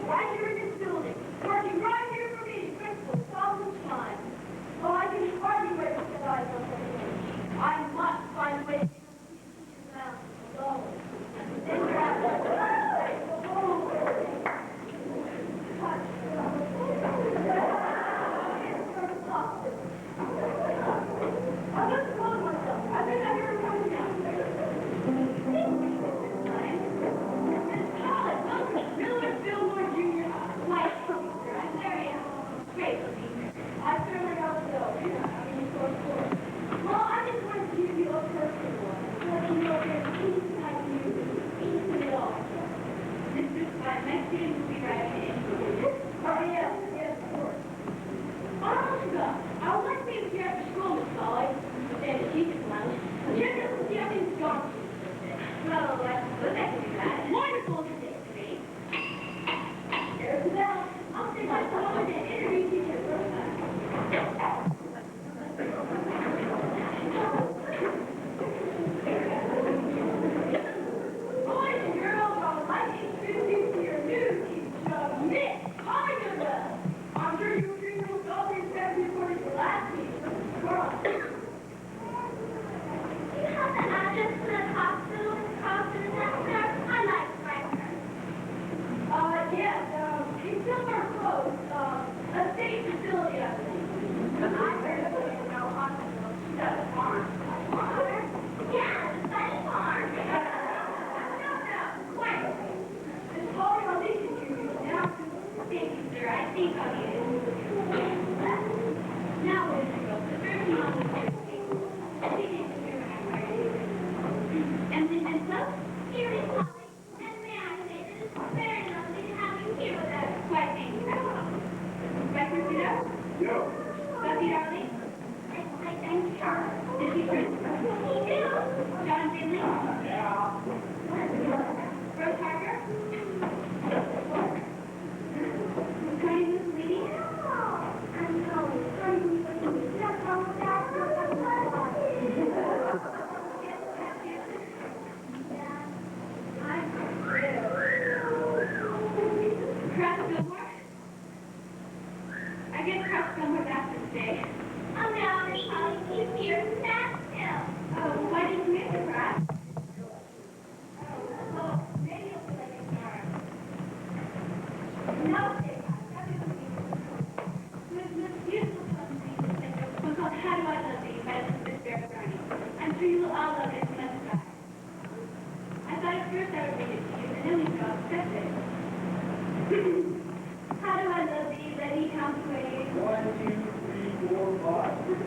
Right here in this building, working right here for me, principal, all the time.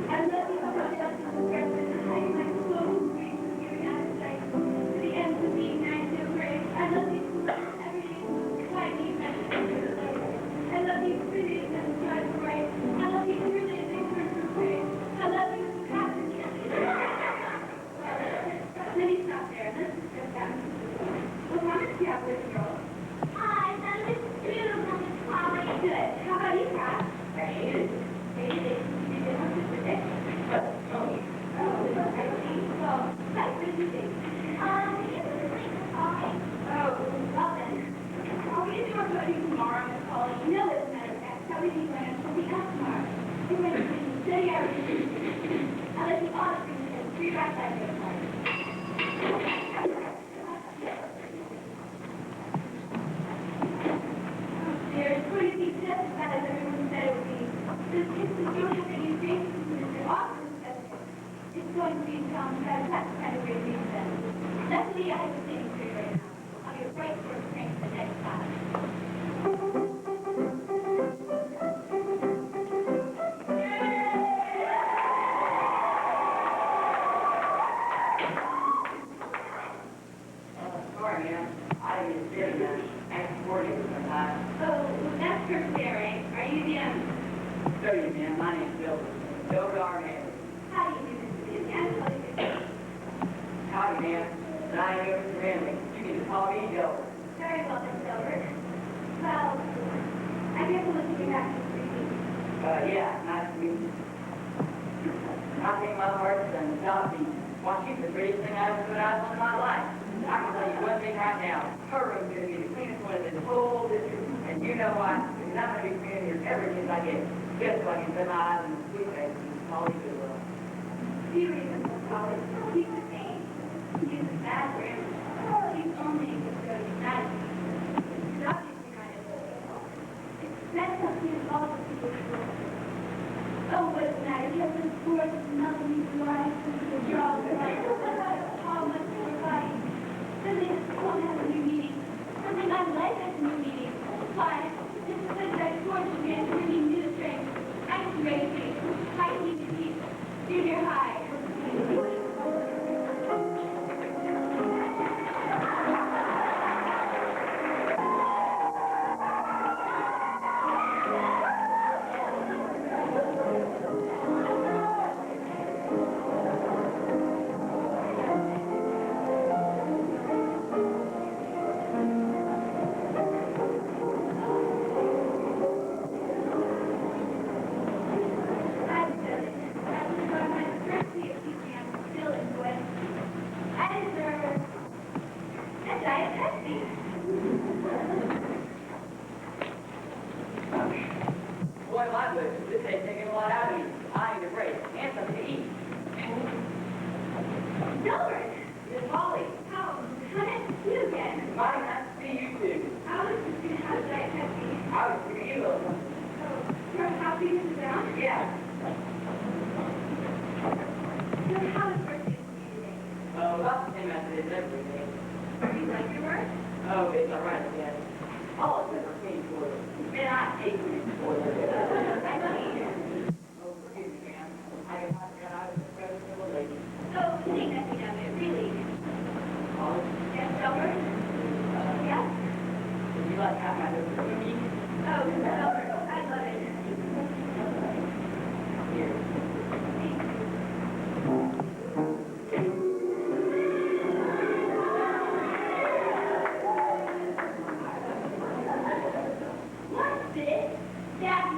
I love you so much, Justin. I'm so grateful for your appetite, for the ends of being nice and brave. I love you so much, everything kindly imagined. I love you pretty and bright. I love you truly and ignorant and brave. I love you passionately. Let me stop there. Let's just step down. Well, how much do you have with you, girl? Hi, that was beautiful, Miss Polly. Good. How about you, Pat? Hey, you did have to predict. But, Tony. Oh, I see. Well, that's what you think. It was late, Miss Polly. Oh, well then. I'll be sure to you tomorrow, Miss Polly. You know, as a matter of fact, how did you plan to be out tomorrow? You're going to be steady out of your I'll let you all things and be right back there, Polly. It's going to be just as bad as everyone said it would be. This kiss is going to have any faith in Mr. Austin's testimony. It's going to be that's kind of great news then. Luckily, I have a thing for you right now. I'll get right for a train for the next time. Sorry, ma'am. I didn't get it. Exporting sometimes. Oh, well, that's perfectly all right. Are you the, Sorry, ma'am. My name's Bill. Bill Darnell. how do you do this? I'm calling you. Howdy, ma'am. And I am your friendly. You can just call me Bill. Very well, Miss Silver. Well, I guess we'll look at your back to the Yeah, nice to meet you. I think my heart's done stopped me. Why, she's the prettiest thing I've ever put eyes on in my life. I can tell you one thing right now. Her room's going to be the cleanest one in this whole district. And you know why? Because I'm going to be cleaning here every chance I get. Just so I can set my eyes on the sweet face and Polly Goodwill. few reasons for college. He's the same. He's a bad grammar. He's only a good united. He's obviously not a that's something involved with people. Oh, what is the matter? He has been sports and melody blue eyes and the jaw how much we're fighting. Suddenly this phone has a new meaning. Something my life has a new meaning. Why? This is such a fortune and bringing new strength. I'm crazy. High heat, junior high. Boy, my goodness, this ain't taking a lot out of me. I need a break and something to eat. Silver! Miss Polly. How nice to see you again. Mighty nice to see you too. How did I catch you? I was giving you a little. So, you're happy to sit down? Yeah. So, how is birthday for you today? Oh, about the same as it is every day. Do you like your work? Oh, it's all right, yes. All it's ever clean for it. And I hate clean for it. I see. Oh, forgive me, ma'am. I was supposed to a lady. So, you think nothing of it, really? Oh, Yes, Silver? Yes? would you like to have my little cookie? Oh, Silver, I love it. Here. What's this? That's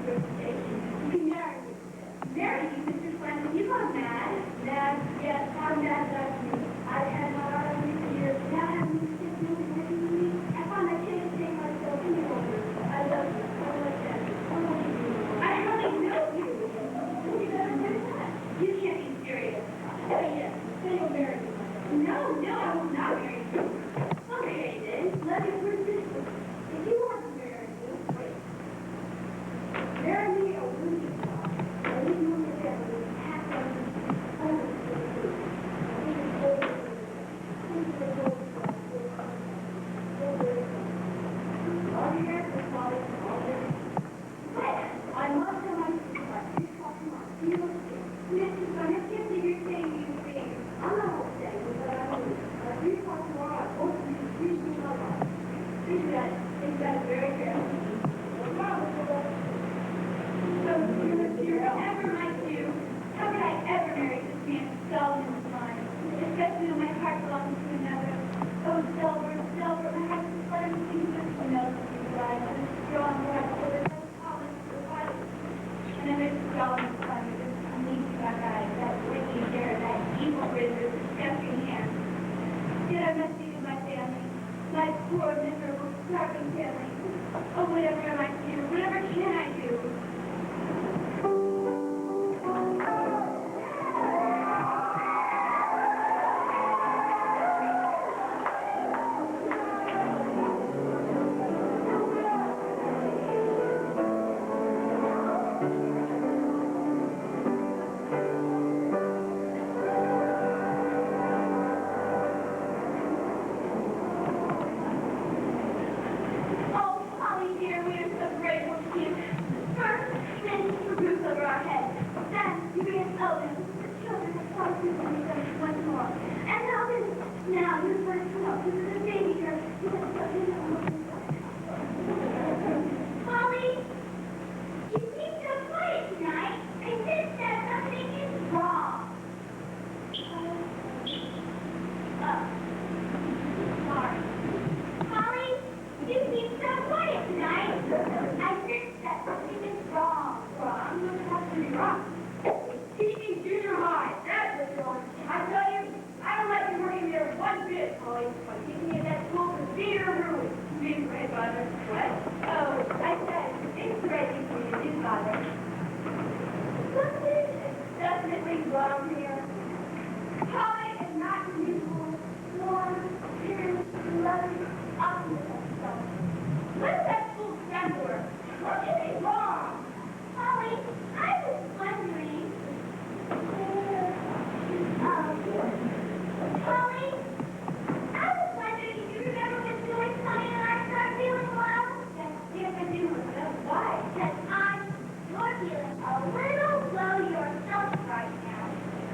birthday. You can marry me. Marry you, Mr. Fleming? You got mad. Mad? Yes, I'm mad about you. I've had my eye on you for years. Now having you sit moving with me, I find I can't say myself any longer. I love you. I like that. I want you to be. I hardly know you. You better do that. You can't be serious. Oh, yes. Say you'll marry me. No, I will not marry you. Okay, then. Let me put it this way. If you want to marry me, wait. Marry me or lose your job. Or leave you in the family with half of the others to the food. All you have to follow is all there is. But I must tell my sweetheart, you talk to mom. You look here. Mrs. Bunny, I can't believe you're saying these things. I'm not upset, but I mean, if you talk tomorrow, I hope you please do my life. Think that very carefully. So, you're ever like you. How could I ever marry this man Selwyn's mine? Especially when my heart belongs to another. Oh, Selwyn, my heart is fluttering to you. You know, you guys, I'm strong, right? So there's no calling for the body. And then there's Selwyn's son, this neat black eye, that wicked hair, that evil grin, this disgusting hand. Yet I must be with my family. My poor, miserable, starving family. Oh, whatever am I to do? Whatever can I do?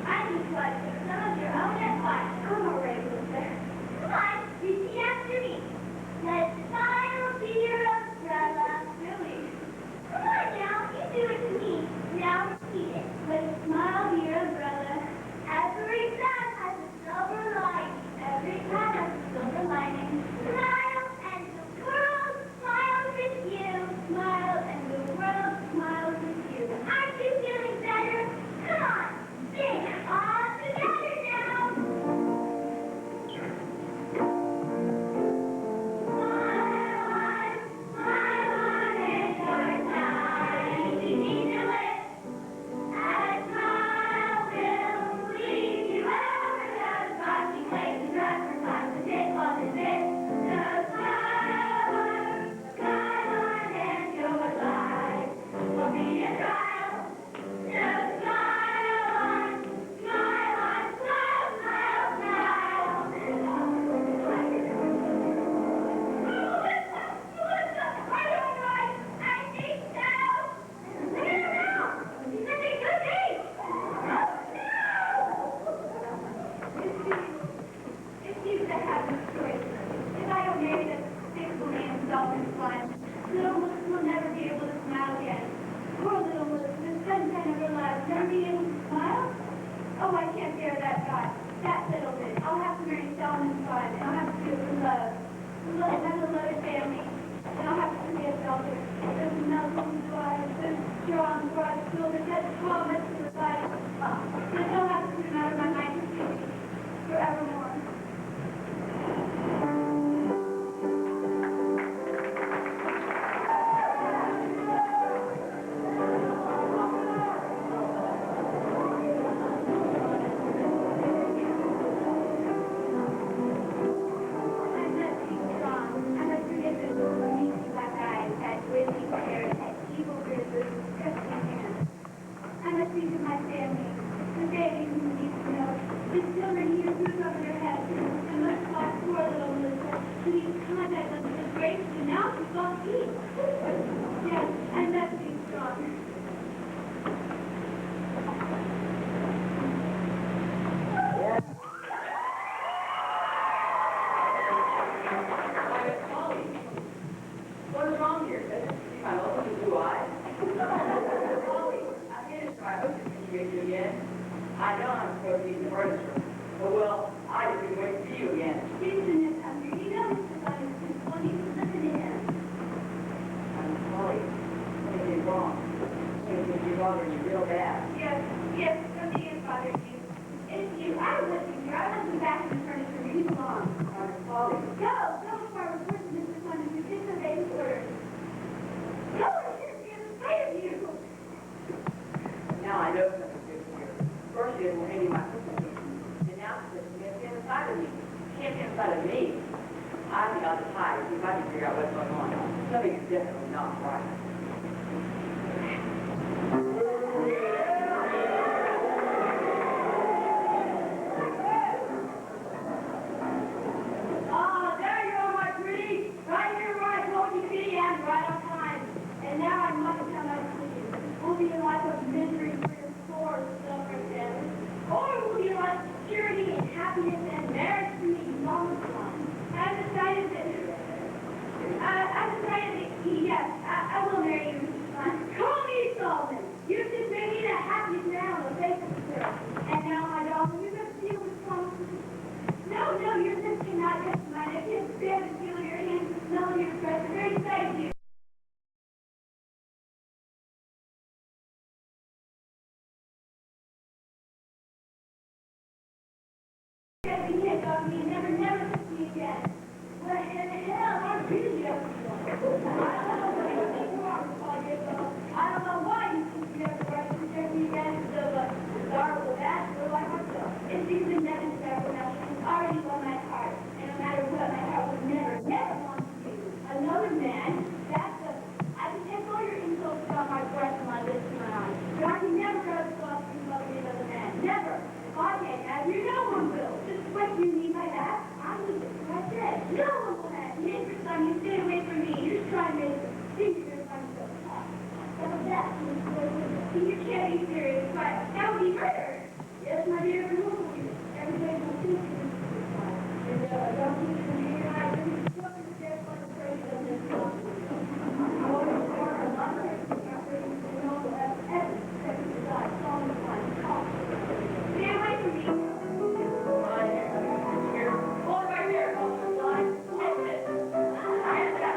I Well, eat. Yes, and that's being strong. What is wrong here? Doesn't you see my lovely blue eyes? Polly, I finished my hostess situation again. I know I'm supposed to be in the furniture. But, well, I just been waiting to see you again. Houston is under. You know Mr. Bunny is wanting to listen to him. Polly, something is wrong. Something's bothering you real bad. Yes, something is bothering you. It's you. I was listening to you. I wasn't back in the furniture. You belong. Polly. Go before I report to Mr. Bunny. You disobey his orders. Go, I shouldn't be afraid of you. Now I know something's good here. First you didn't hand me my Christmas gift. And now she says she can't get inside of me. She can't get inside of me. I think I'll just hide and see if I can figure out what's going on. Something is definitely not right. Ah, there you are, my pretty. Right here where I told you to be and right on time. And now I must come out to you. Will be a life of misery for your poor suffering family? Or will be a life of security and happiness and marriage to me, long time? I've decided that, yes, I will marry you, Mr. Klein. Call me Solomon. You've just made me the happiest man on the face of the earth. And now, my darling, you must deal with promises. No, your lips cannot touch mine. I can't stand the feel of your hands, the smell of your breath, the very sight of you. You can't dog me and never touch me again. What in the hell? I really don't know. I don't know why you think you never tried to protect me against the horrible bachelor like myself. It seems to never several now. She's already won my heart. And no matter what, my heart would never want to do. Another man, that's a... I can take all your insults on my breath and my lips and my eyes. But I can never go to love you loving another man. Never. If I can't have you, no one will. Just what you need by that, I need it. That's it. No one will have you. Every time you stay away from me, you're just trying to make me think you're going to find yourself tough. Some of that you can't be serious, but that would be murder. Yes, my dear, but who will you? Everybody will think you. And don't keep from here, I really stuck in the death like a crazy of this house. I want to start a lot of things, and all the rest, everything to die, all in one, all. Stay away from me. Here. Hold right there. Hold the line. Listen. I have got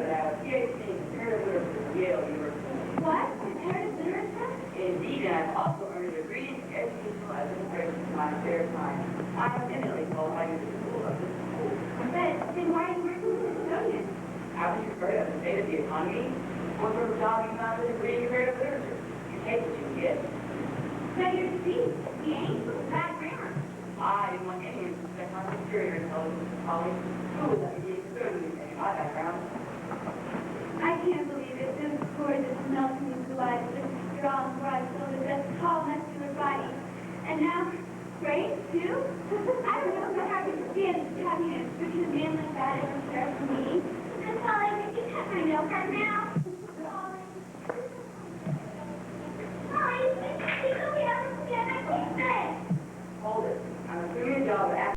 that I have a PhD in comparative literature from Yale University. What? Comparative literature? Indeed, and I've also earned a degree in educational administration in my spare time. I am eminently qualified in the school of this school. But then why are you working with custodians? Haven't you heard of the state of the economy? What sort of job you found with a degree in comparative literature? You take what you can get. But you're deceived. The angel is bad grammar. I didn't want any to suspect my superior intelligence in college. Who would let me be a custodian in my background? I can't believe it. Those gorgeous, melting blue eyes, such strong, broad shoulders, that tall, muscular body. And now, brains, too? I don't know how you stand having a freaking man like that ever care for me. And Polly, you can't I know her now. Polly, you told me I was again. I can't say. Hold it. I'm assuming a job at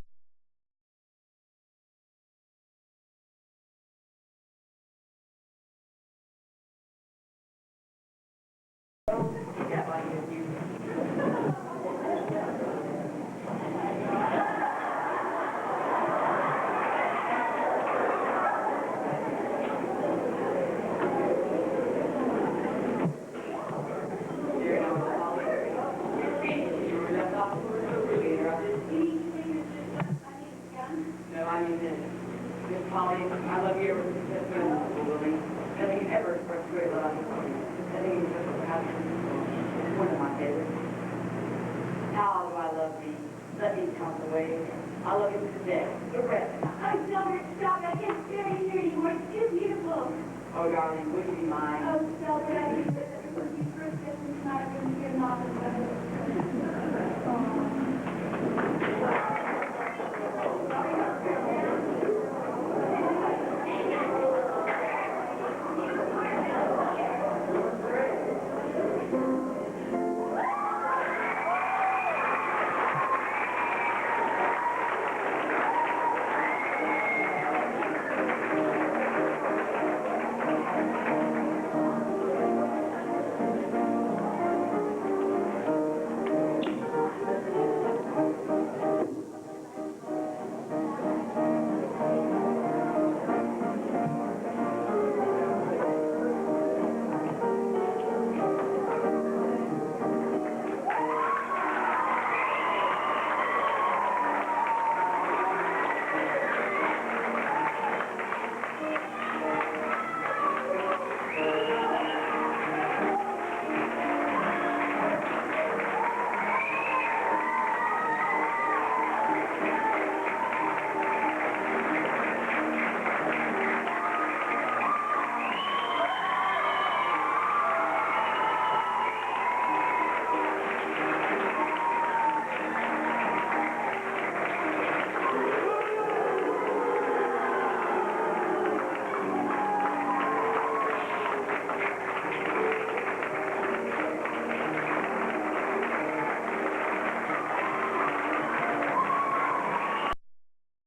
keep that body with you. Dear Uncle Polly, your speech, you were left off the word so rudely interrupted. You need to say Mr. Bunny again? No, I mean this. Miss Polly, I love you ever since I've been in school building. Nothing ever expressed great love for you. Nothing even just perhaps one of my favorites. How do I love thee? Let me count the ways. I love you to death. The rest. Oh, don't stop. I can't stand here anymore. It's too beautiful. Oh, darling, would you be mine?